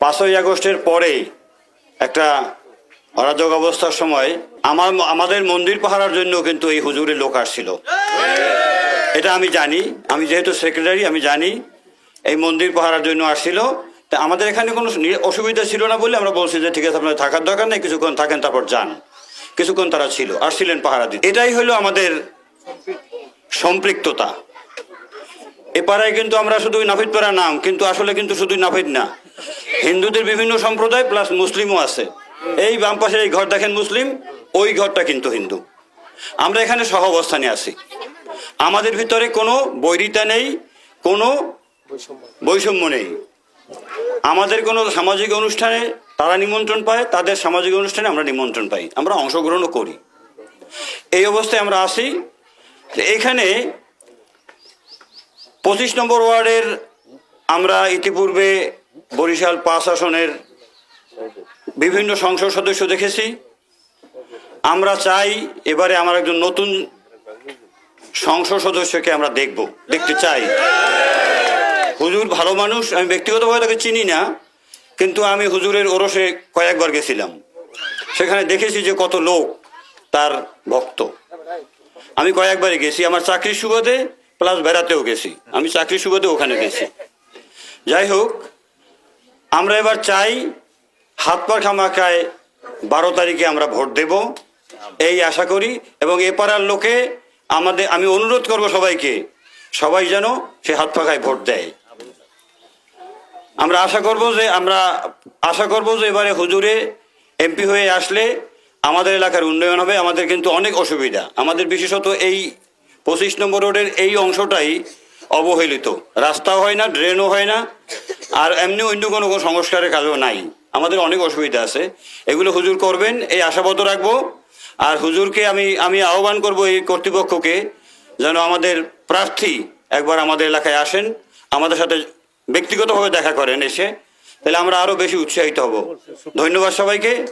5ই আগস্টের পরে একটা অরাজক অবস্থার সময় আমাদের মন্দির পাহারার জন্য কিন্তু এই হুজুরের লোক আসছিল। এটা আমি জানি, আমি যেহেতু সেক্রেটারি আমি জানি এই মন্দির পাহারার জন্য আসছিল। তা আমাদের এখানে কোনো অসুবিধা ছিল না বলে আমরা বলছি যে ঠিক আছে আপনাদের থাকার দরকার নেই, কিছুক্ষণ থাকেন তারপর যান। কিছুক্ষণ তারা ছিল, আসছিলেন পাহারা দিতে। এটাই হলো আমাদের সম্পৃক্ততা। এ পাড়ায় কিন্তু আমরা শুধুই নাফিদ পাড়া নাম, কিন্তু আসলে কিন্তু শুধুই নাফিদ না, হিন্দুদের বিভিন্ন সম্প্রদায় প্লাস মুসলিমও আছে। এই বাম পাশের এই ঘর দেখেন মুসলিম, ওই ঘরটা কিন্তু হিন্দু। আমরা এখানে সহ অবস্থানে আছি। আমাদের ভিতরে কোনো বৈরিতা নেই, কোনো বৈষম্য নেই। আমাদের কোনো সামাজিক অনুষ্ঠানে তারা নিমন্ত্রণ পায়, তাদের সামাজিক অনুষ্ঠানে আমরা নিমন্ত্রণ পাই, আমরা অংশগ্রহণও করি। এই অবস্থায় আমরা আছি। এখানে 25 নম্বর ওয়ার্ডের আমরা ইতিপূর্বে বরিশাল 5 আসনের বিভিন্ন সংসদ সদস্য দেখেছি। আমরা চাই এবারে আমার একজন নতুন সংসদ সদস্যকে আমরা দেখতে চাই। হুজুর ভালো মানুষ, আমি ব্যক্তিগতভাবে তাকে চিনি না, কিন্তু আমি হুজুরের ওরসে কয়েকবার গেছিলাম। সেখানে দেখেছি যে কত লোক তার ভক্ত। আমি কয়েকবারই গেছি, আমার চাকরির সুবাদে প্লাস বেড়াতেও গেছি। আমি চাকরির সুবাদে ওখানে গেছি। যাই হোক, আমরা এবার চাই হাত পা খামাখায় 12 তারিখে আমরা ভোট দেব, এই আশা করি। এবং এ পাড়ার লোকে আমি অনুরোধ করব সবাইকে, সবাই যেন সে হাত পাখায় ভোট দেয়। আমরা আশা করব যে এবারে হুজুরে এমপি হয়ে আসলে আমাদের এলাকার উন্নয়ন হবে। আমাদের কিন্তু অনেক অসুবিধা, আমাদের বিশেষত এই 25 নম্বর রোডের এই অংশটাই অবহেলিত। রাস্তাও হয় না, ড্রেনও হয় না, আর এমনি অন্য কোনো সংস্কারের কাজও নাই। আমাদের অনেক অসুবিধা আছে, এগুলো হুজুর করবেন এই আশাবাদ রাখবো। আর হুজুরকে আমি আহ্বান করব এই কর্তৃপক্ষকে যেন আমাদের প্রার্থী একবার আমাদের এলাকায় আসেন, আমাদের সাথে ব্যক্তিগতভাবে দেখা করেন এসে, তাহলে আমরা আরো বেশি উৎসাহিত হব। ধন্যবাদ সবাইকে।